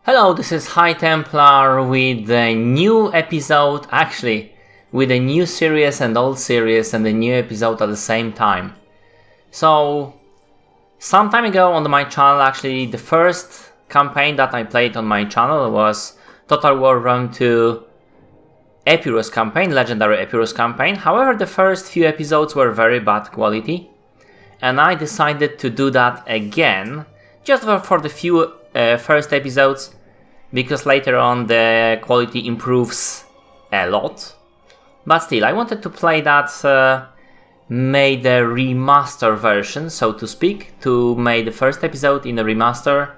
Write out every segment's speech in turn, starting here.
Hello, this is High Templar with a new episode, actually with a new series and old series and a new episode at the same time. So, some time ago on my channel, actually the first campaign that I played on my channel was Total War Rome 2 Epirus campaign, legendary Epirus campaign. However, the first few episodes were very bad quality, and I decided to do that again, just for the few first episodes, because later on the quality improves a lot. But still, I wanted to play that, made a remaster version, so to speak, to make the first episode in a remaster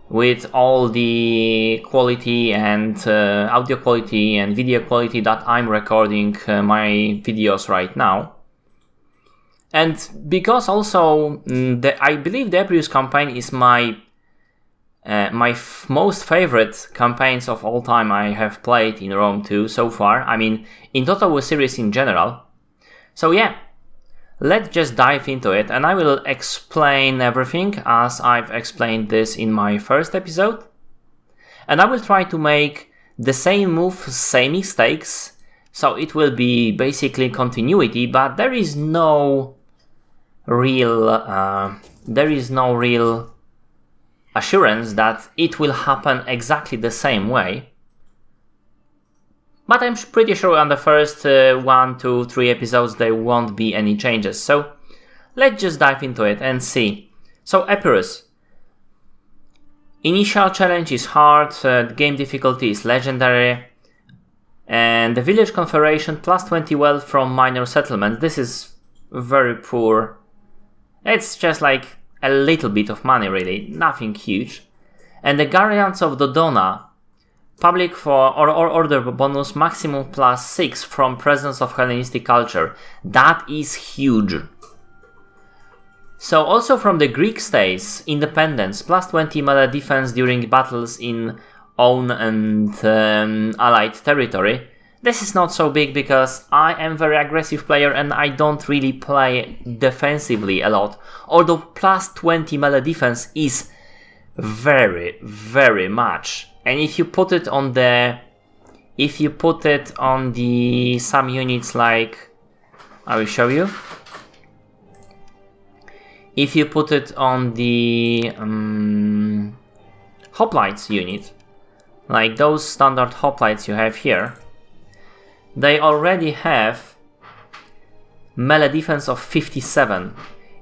with all the quality and audio quality and video quality that I'm recording my videos right now. And because also I believe the Epirus campaign is my most favorite campaigns of all time I have played in Rome 2 so far. I mean, in Total War series in general. So yeah, let's just dive into it, and I will explain everything as I've explained this in my first episode. And I will try to make the same moves, same mistakes, so it will be basically continuity, but there is no real assurance that it will happen exactly the same way. But I'm pretty sure on the first 1, 2, 3 episodes there won't be any changes. So let's just dive into it and see. So Epirus. Initial challenge is hard, the game difficulty is legendary, and the village confederation plus 20 wealth from minor settlements. This is very poor. It's just like a little bit of money, really, nothing huge. And the Guardians of Dodona, public for or order bonus maximum plus 6 from presence of Hellenistic culture. That is huge. So also from the Greek states, independence plus 20 melee defense during battles in own and allied territory. This is not so big because I am a very aggressive player and I don't really play defensively a lot. Although plus 20 melee defense is very, very much. And if you put it on the some units like, I will show you. If you put it on the hoplites unit, like those standard hoplites you have here, they already have melee defense of 57.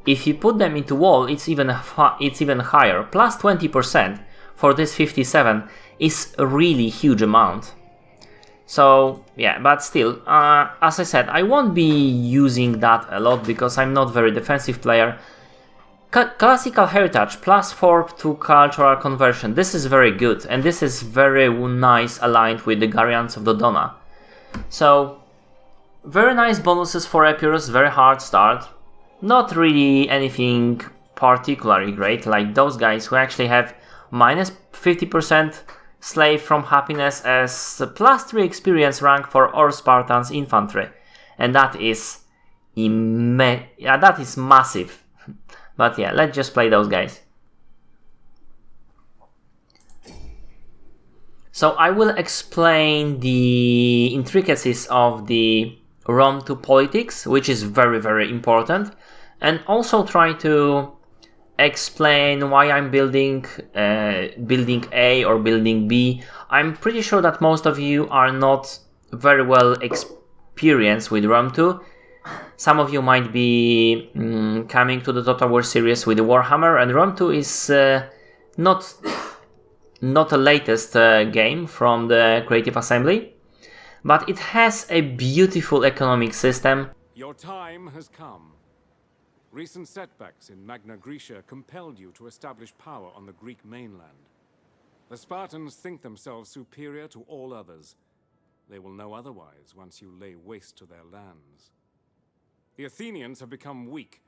If you put them into wall, it's even higher. Plus 20% for this 57 is a really huge amount. So yeah, but still, as I said, I won't be using that a lot because I'm not very defensive player. Classical heritage plus 4 to cultural conversion. This is very good, and this is very nice aligned with the Guardians of Dodona. So, very nice bonuses for Epirus, very hard start. Not really anything particularly great, like those guys who actually have minus 50% slave from happiness as plus 3 experience rank for all Spartans infantry. And that is massive. But yeah, let's just play those guys. So I will explain the intricacies of the Rome 2 politics, which is very, very important, and also try to explain why I'm building A or building B. I'm pretty sure that most of you are not very well experienced with Rome 2. Some of you might be coming to the Total War series with the Warhammer, and Rome 2 is not the latest game from the Creative Assembly, but it has a beautiful economic system. Your time has come. Recent setbacks in Magna Graecia compelled you to establish power on the Greek mainland. The Spartans think themselves superior to all others. They will know otherwise once you lay waste to their lands. The Athenians have become weak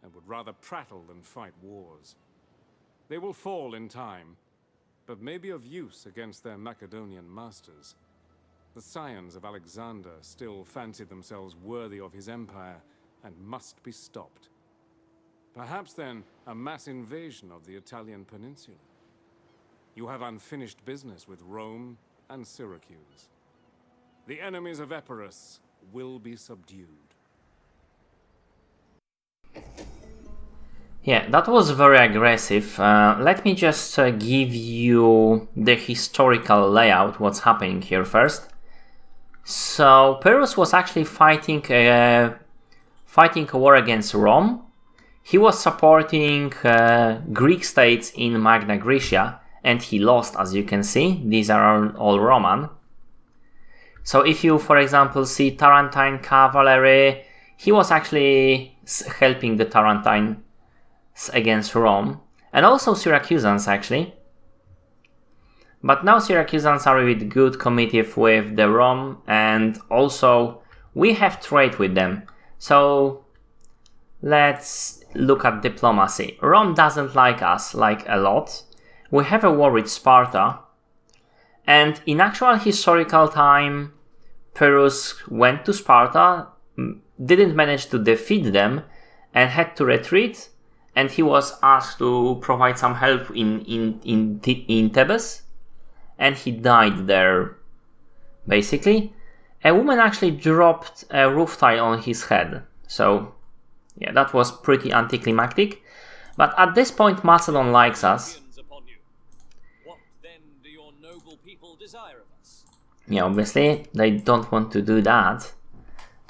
and would rather prattle than fight wars. They will fall in time, but may be of use against their Macedonian masters. The scions of Alexander still fancy themselves worthy of his empire and must be stopped. Perhaps then a mass invasion of the Italian peninsula. You have unfinished business with Rome and Syracuse. The enemies of Epirus will be subdued. Yeah, that was very aggressive. Let me just give you the historical layout, what's happening here first. So, Epirus was actually fighting a war against Rome. He was supporting Greek states in Magna Graecia, and he lost, as you can see. These are all Roman. So if you, for example, see Tarentine cavalry, he was actually helping the Tarentines against Rome, and also Syracusans actually. But now Syracusans are with good committee with the Rome, and also we have trade with them. So let's look at diplomacy. Rome doesn't like us like a lot. We have a war with Sparta, and in actual historical time, Epirus went to Sparta, didn't manage to defeat them, and had to retreat. And he was asked to provide some help in Thebes, and he died there, basically. A woman actually dropped a roof tile on his head, so yeah, that was pretty anticlimactic. But at this point, Macedon likes us. What then do your noble people desire of us? Yeah, obviously, they don't want to do that,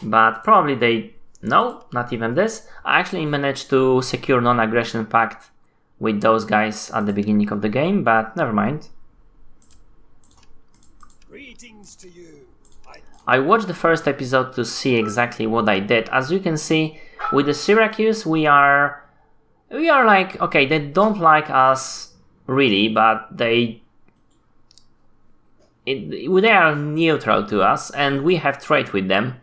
but probably they... No, not even this. I actually managed to secure non-aggression pact with those guys at the beginning of the game, but never mind. Greetings to you. I watched the first episode to see exactly what I did. As you can see, with the Syracuse, we are like, okay, they don't like us really, but they are neutral to us, and we have trade with them.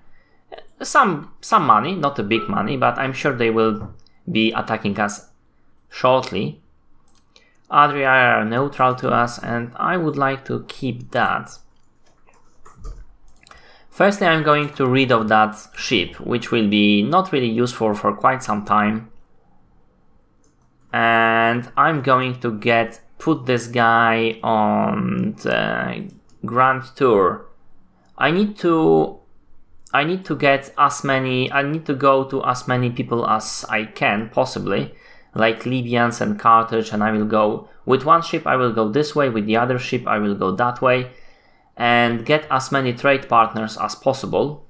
Some money, not a big money, but I'm sure they will be attacking us shortly. Adria are neutral to us, and I would like to keep that. Firstly, I'm going to rid of that ship, which will be not really useful for quite some time. And I'm going to put this guy on the Grand Tour. I need to go to as many people as I can, possibly, like Libyans and Carthage, and I will go with one ship, I will go this way, with the other ship I will go that way, and get as many trade partners as possible.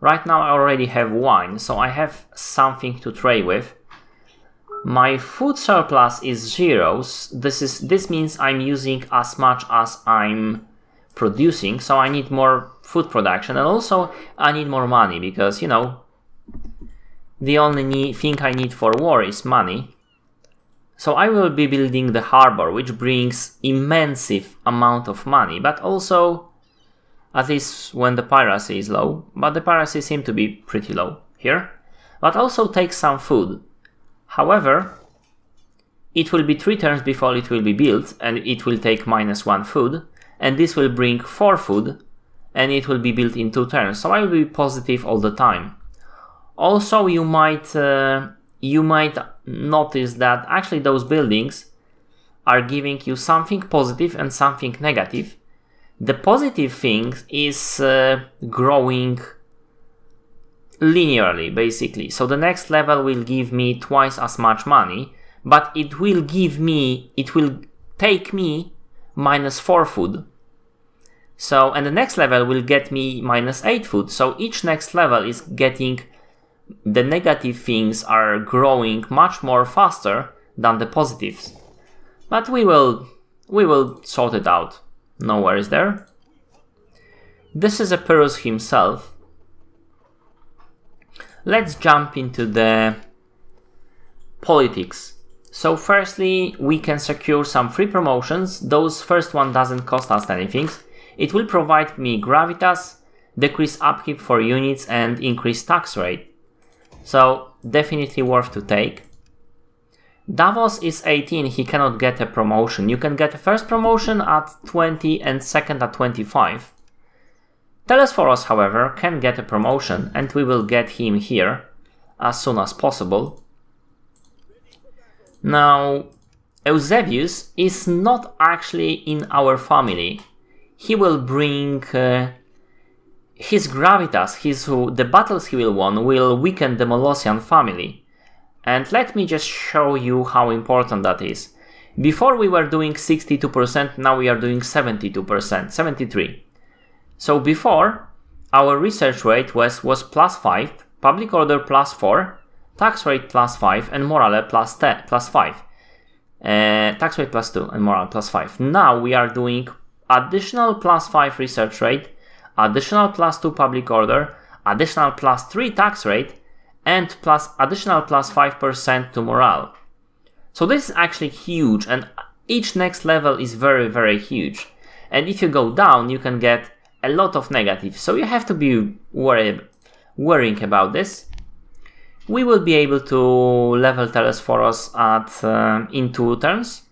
Right now I already have wine, so I have something to trade with. My food surplus is zeros. This means I'm using as much as I'm producing, so I need more food production, and also I need more money, because, you know, the only thing I need for war is money. So I will be building the harbor, which brings immense amount of money, but also, at least when the piracy is low, but the piracy seems to be pretty low here, but also takes some food. However, it will be 3 turns before it will be built, and it will take -1 food, and this will bring 4 food, and it will be built in 2 turns, so I will be positive all the time. Also, you might notice that actually those buildings are giving you something positive and something negative. The positive thing is growing linearly, basically. So the next level will give me twice as much money, but it will take me -4 food. So, and the next level will get me -8 food. So each next level is getting, the negative things are growing much more faster than the positives. But we will sort it out. No worries there. This is Epirus himself. Let's jump into the politics. So firstly, we can secure some free promotions. Those first one doesn't cost us anything. It will provide me gravitas, decrease upkeep for units, and increase tax rate. So definitely worth to take. Davos is 18, he cannot get a promotion. You can get a first promotion at 20 and second at 25. Telesphorus, however, can get a promotion, and we will get him here as soon as possible. Now, Eusebius is not actually in our family. He will bring his gravitas, the battles he will win will weaken the Molossian family. And let me just show you how important that is. Before we were doing 62%, now we are doing 72%, 73%. So before, our research rate was +5, public order +4, tax rate +5, and morale +5. Tax rate +2 and morale +5. Now we are doing additional +5 research rate, additional +2 public order, additional +3 tax rate, and additional +5% to morale. So this is actually huge, and each next level is very, very huge. And if you go down, you can get a lot of negatives. So you have to be worrying about this. We will be able to level Telesforos in 2 turns.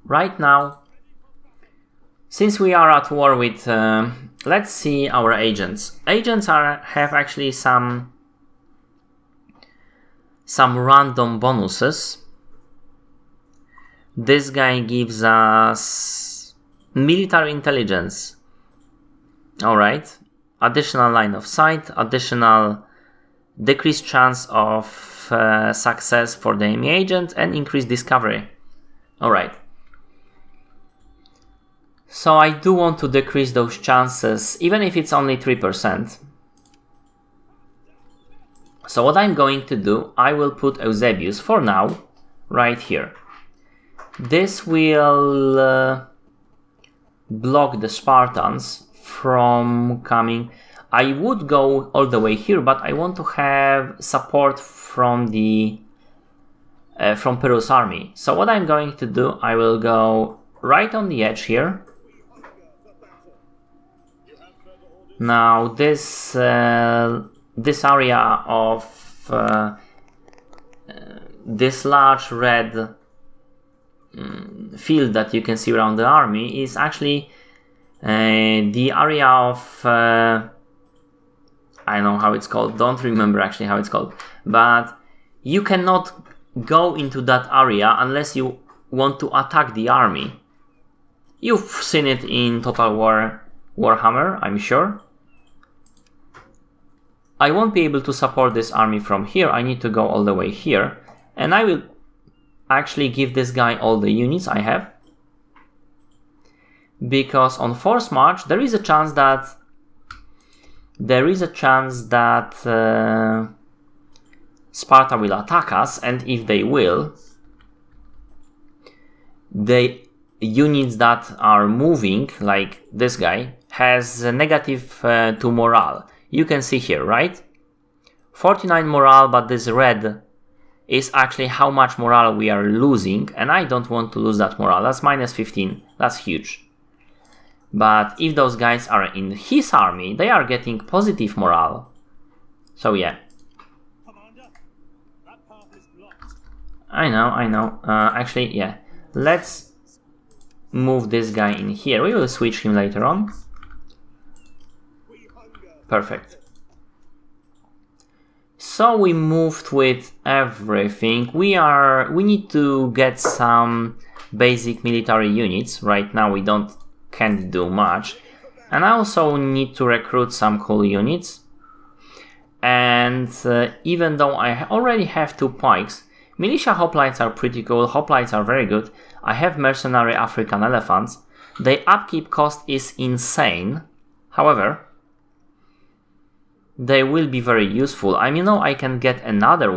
Right now, since we are at war with, let's see our agents. Agents have actually some random bonuses. This guy gives us military intelligence. Alright. Additional line of sight, additional decreased chance of success for the enemy agent, and increased discovery. Alright. So I do want to decrease those chances, even if it's only 3%. So what I'm going to do, I will put Eusebius for now right here. This will block the Spartans from coming. I would go all the way here, but I want to have support from the from Epirus army. So what I'm going to do, I will go right on the edge here. Now this area of this large red field that you can see around the army is actually the area of I don't know how it's called, don't remember actually how it's called, but you cannot go into that area unless you want to attack the army. You've seen it in Total War Warhammer, I'm sure. I won't be able to support this army from here. I need to go all the way here, and I will actually give this guy all the units I have, because on force march there is a chance that Sparta will attack us, and if they will, the units that are moving, like this guy, has a negative to morale. You can see here, right? 49 morale, but this red is actually how much morale we are losing, and I don't want to lose that morale. That's -15, that's huge. But if those guys are in his army, they are getting positive morale. So yeah. Commander, that path is blocked. I know. Actually, yeah. Let's move this guy in here. We will switch him later on. Perfect. So we moved with everything. We need to get some basic military units. Right now we can't do much. And I also need to recruit some cool units. And even though I already have 2 pikes, militia hoplites are pretty cool. Hoplites are very good. I have mercenary African elephants. The upkeep cost is insane. However, they will be very useful. I can get another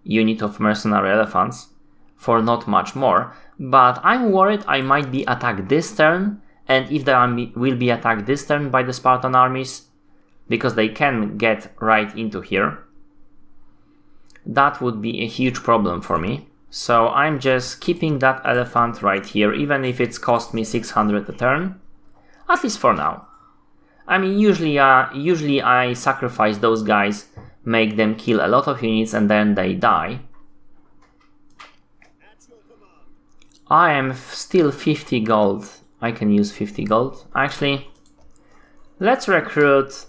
unit of mercenary elephants for not much more, but I'm worried I might be attacked this turn, and if they will be attacked this turn by the Spartan armies, because they can get right into here, that would be a huge problem for me. So I'm just keeping that elephant right here, even if it's cost me 600 a turn, at least for now. Usually I sacrifice those guys, make them kill a lot of units, and then they die. I am still 50 gold. I can use 50 gold. Actually, let's recruit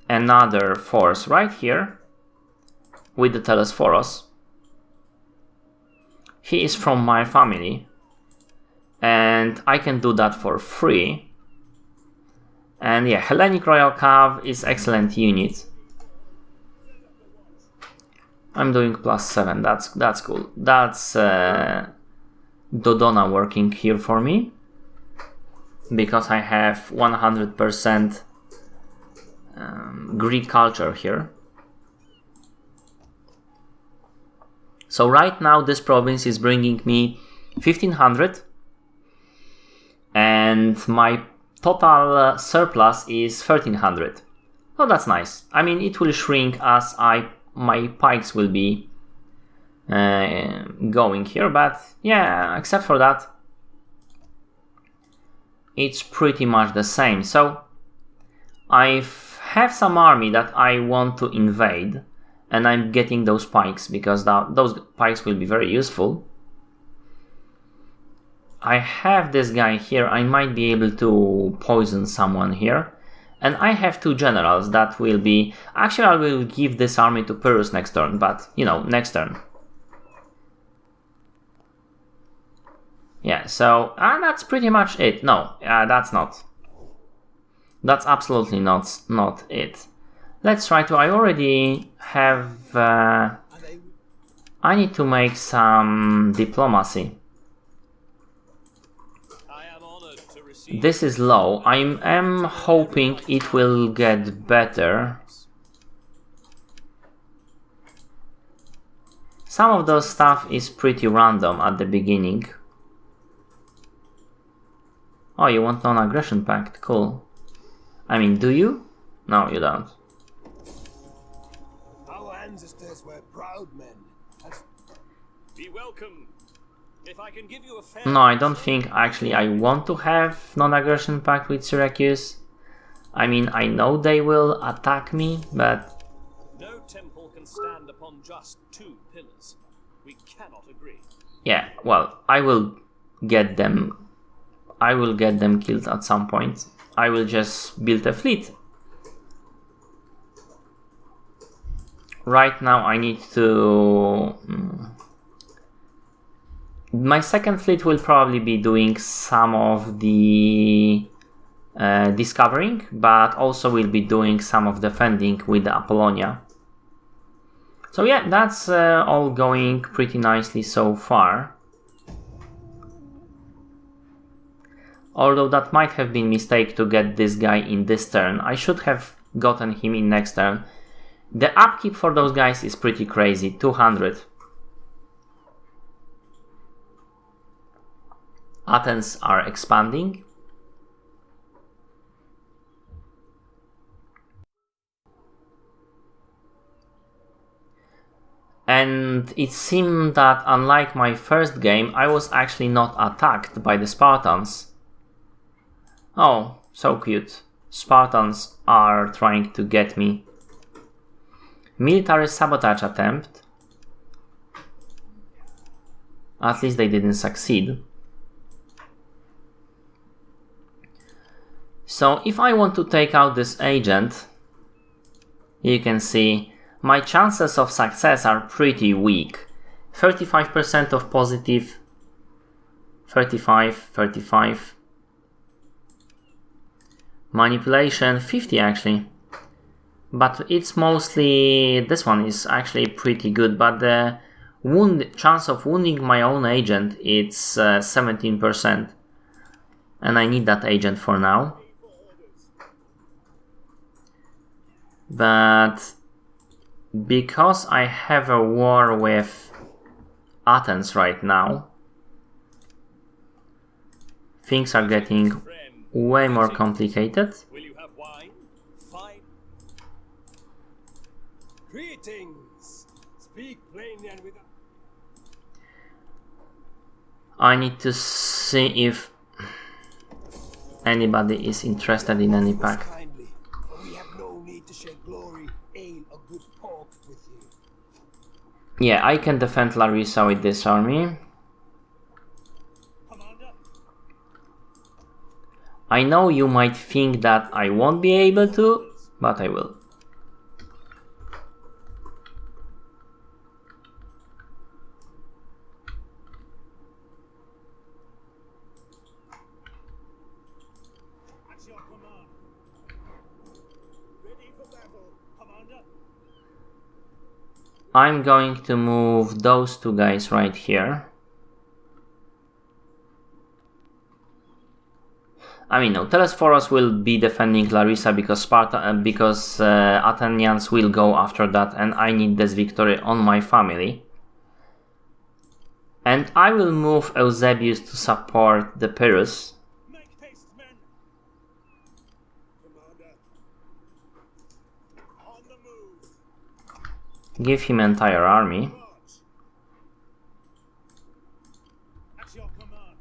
another force right here. with the Telesphoros. He is from my family, and I can do that for free. And yeah, Hellenic Royal Cav is excellent unit. I'm doing +7, that's cool. That's Dodona working here for me, because I have 100% Greek culture here. So right now this province is bringing me 1500, and my total surplus is 1300. Oh, that's nice. I mean, it will shrink as my pikes will be going here, but yeah, except for that, it's pretty much the same. So I have some army that I want to invade, and I'm getting those pikes because those pikes will be very useful. I have this guy here. I might be able to poison someone here. And I have 2 generals that will be... Actually, I will give this army to Epirus next turn, but, you know, next turn. Yeah, so that's pretty much it. No, that's not. That's absolutely not it. Let's try to... I already have... I need to make some diplomacy. This is low. I am hoping it will get better. Some of those stuff is pretty random at the beginning. Oh, you want non-aggression pact? Cool. I mean, do you? No, you don't. Our ancestors were proud men. Be welcome. If I can give you a fair... No, I don't think actually I want to have non-aggression pact with Syracuse. I mean, I know they will attack me, but... No temple can stand upon just 2 pillars. We cannot agree. Yeah, well, I will get them killed at some point. I will just build a fleet. Right now I need to... My second fleet will probably be doing some of the discovering, but also will be doing some of defending with the Apollonia. So yeah, that's all going pretty nicely so far. Although that might have been a mistake to get this guy in this turn. I should have gotten him in next turn. The upkeep for those guys is pretty crazy, 200. Athens are expanding. And it seemed that unlike my first game, I was actually not attacked by the Spartans. Oh, so cute. Spartans are trying to get me. Military sabotage attempt. At least they didn't succeed. So if I want to take out this agent, you can see my chances of success are pretty weak. 35% of positive, 35. Manipulation, 50 actually. But it's mostly, this one is actually pretty good, but the chance of wounding my own agent, it's 17%. And I need that agent for now. But because I have a war with Athens right now, things are getting way more complicated. Will you have wine? Fine. Greetings. Speak plainly and without... I need to see if anybody is interested in any pack. Kindly, for we have no need to share glory, ale, or good pork with you. Yeah, I can defend Larissa with this army. Commander? I know you might think that I won't be able to, but I will. your command. Ready for battle. Commander. I'm going to move those two guys right here. I mean, no, Telesphorus will be defending Larissa because Athenians will go after that, and I need this victory on my family. And I will move Eusebius to support the Epirus. Make haste, men. Commander. On the move. Give him entire army. March. At your command.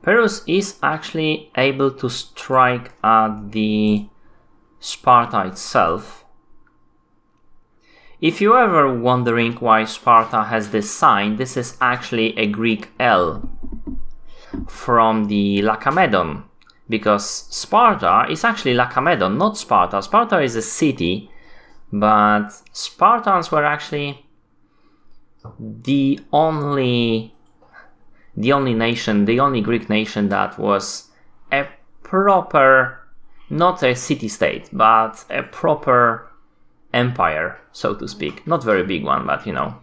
Epirus is actually able to strike at the Sparta itself. If you're ever wondering why Sparta has this sign, this is actually a Greek L from the Lacedaemon, because Sparta is actually Lacedaemon, not Sparta. Sparta is a city, but Spartans were actually the only nation, the only Greek nation that was a proper, not a city-state, but a proper empire, so to speak. Not very big one, but you know.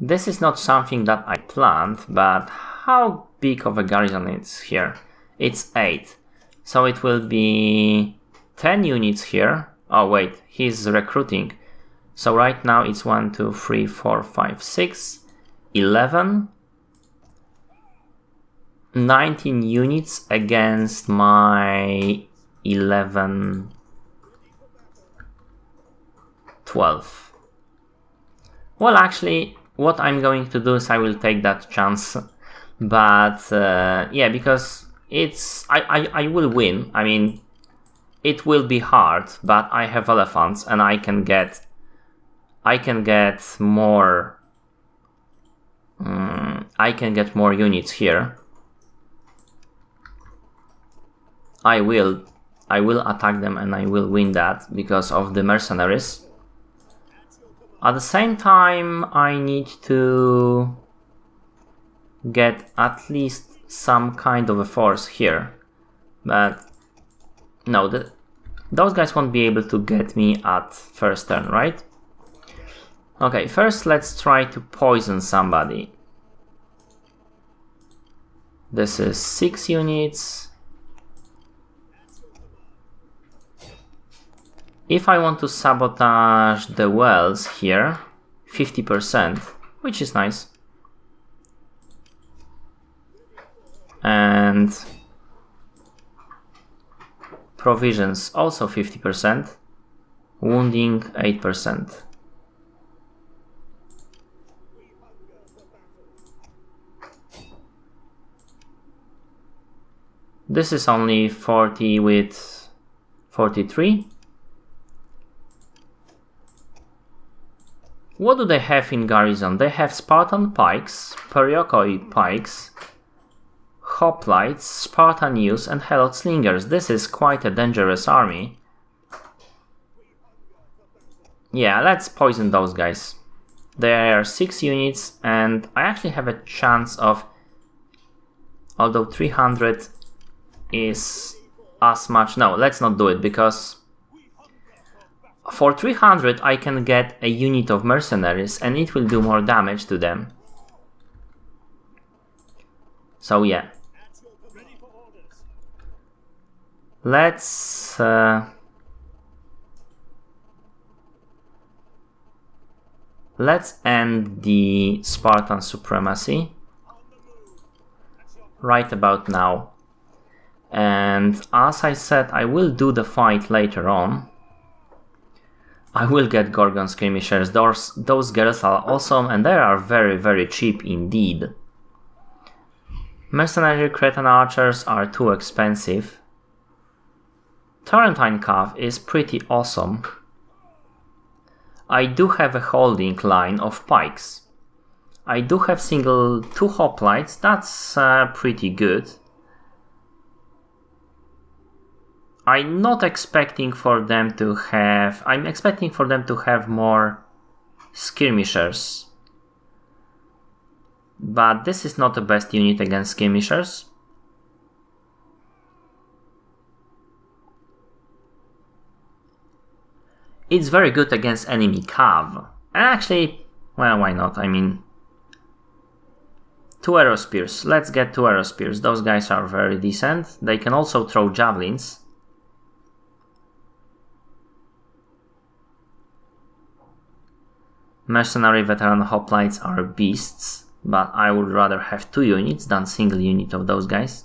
This is not something that I planned, but how big of a garrison is here? It's 8. So it will be 10 units here. Oh wait, he's recruiting. So right now it's 1, 2, 3, 4, 5, 6, 11, 19 units against my 11, 12. Well, actually, what I'm going to do is I will take that chance. But yeah, because it's I will win. I mean, it will be hard, but I have elephants and I can get more. I can get more units here. I will attack them and I will win that because of the mercenaries. At the same time, I need to get at least some kind of a force here. But no, those guys won't be able to get me at first turn, right? Okay, first let's try to poison somebody. This is 6 units. If I want to sabotage the wells here, 50%, which is nice. And provisions also 50%, wounding 8%. This is only 40 with 43. What do they have in garrison? They have Spartan pikes, Periokoi pikes, hoplites, Spartan ewes, and Helot slingers. This is quite a dangerous army. Yeah, let's poison those guys. There are 6 units, and I actually have a chance of, although 300 is as much. No, let's not do it, because for 300 I can get a unit of mercenaries and it will do more damage to them. So yeah. Let's end the Spartan supremacy right about now. And as I said, I will do the fight later on. I will get Gorgon skirmishers. Those girls are awesome and they are very, very cheap indeed. Mercenary Cretan archers are too expensive. Tarentine Cav is pretty awesome. I do have a holding line of pikes. I do have 2 hoplites, that's pretty good. I'm expecting for them to have more skirmishers. but this is not the best unit against skirmishers. It's very good against enemy cav. And actually, well, why not? I mean, 2 arrow spears. Let's get 2 arrow spears. Those guys are very decent. They can also throw javelins. Mercenary veteran hoplites are beasts, but I would rather have 2 units than single unit of those guys.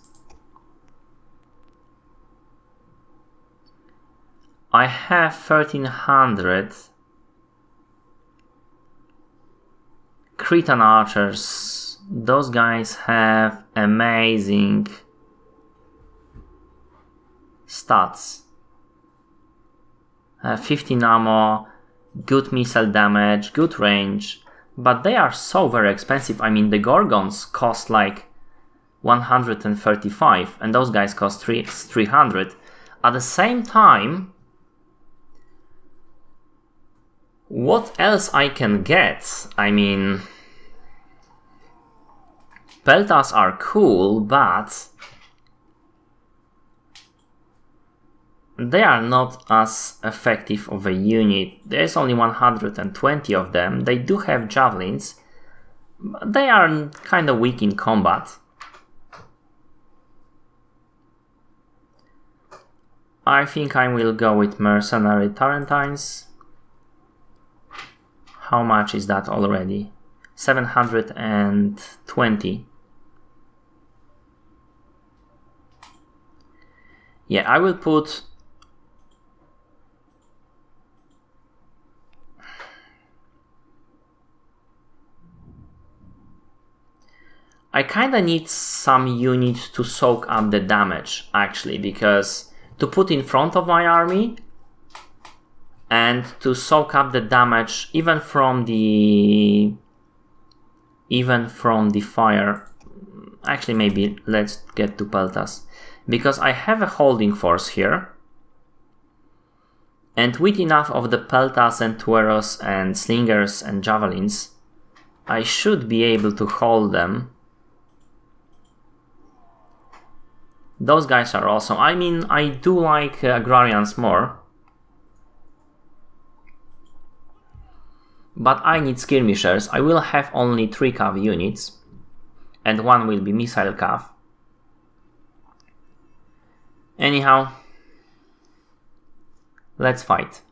I have 1300 Cretan archers. Those guys have amazing stats. 15 ammo, good missile damage, good range, but they are so very expensive. I mean, the Gorgons cost like 135 and those guys cost 300. At the same time, what else I can get? I mean, Peltas are cool, but they are not as effective of a unit. There's only 120 of them. They do have javelins, but they are kind of weak in combat. I think I will go with mercenary Tarentines. How much is that already? 720. Yeah, I will put I kinda need some unit to soak up the damage, actually, because to put in front of my army and to soak up the damage even from the fire. Actually, maybe let's get to Peltas, because I have a holding force here, and with enough of the Peltas and Tueros and Slingers and Javelins, I should be able to hold them. Those guys are awesome. I mean, I do like Agrarians more, but I need skirmishers. I will have only 3 cav units, and 1 will be missile cav. Anyhow, let's fight.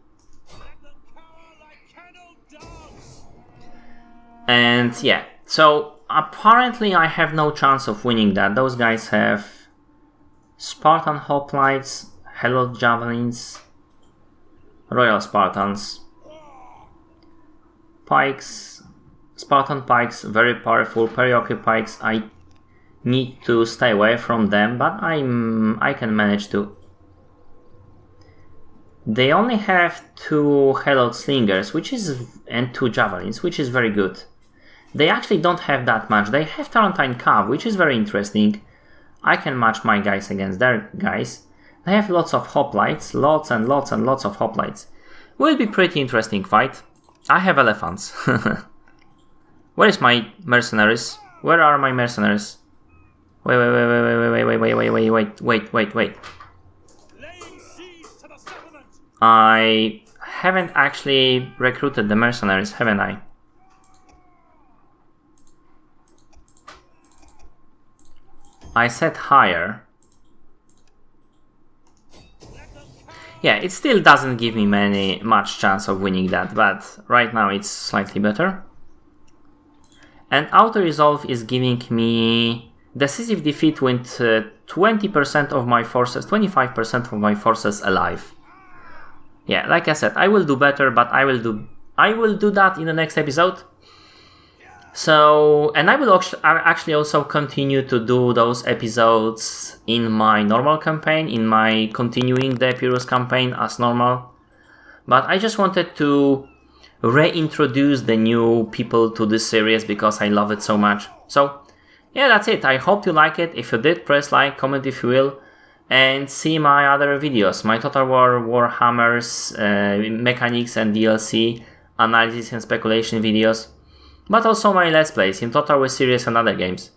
And yeah, so apparently I have no chance of winning that. Those guys have Spartan hoplites, Helot javelins, Royal Spartans, pikes, Spartan pikes, very powerful. Periope pikes, I need to stay away from them, but I can manage to. They only have 2 Helot slingers, and 2 javelins, which is very good. They actually don't have that much. They have Tarentine cav, which is very interesting. I can match my guys against their guys. They have lots of hoplites, lots and lots and lots of hoplites. Will be pretty interesting fight. I have elephants. Where is my mercenaries? Where are my mercenaries? Wait. I haven't actually recruited the mercenaries, haven't I? I said higher. Yeah, it still doesn't give me much chance of winning that, but right now it's slightly better. And Auto Resolve is giving me decisive defeat with 20% of my forces, 25% of my forces alive. Yeah, like I said, I will do better, but I will do that in the next episode. So, and I will actually also continue to do those episodes in my normal campaign, in my continuing the Epirus campaign as normal. But I just wanted to reintroduce the new people to this series because I love it so much. So, yeah, that's it. I hope you like it. If you did, press like, comment if you will, and see my other videos, my Total War, Warhammers, mechanics and DLC, analysis and speculation videos. but also my let's plays in Total War series and other games.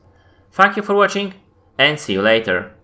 Thank you for watching, and see you later.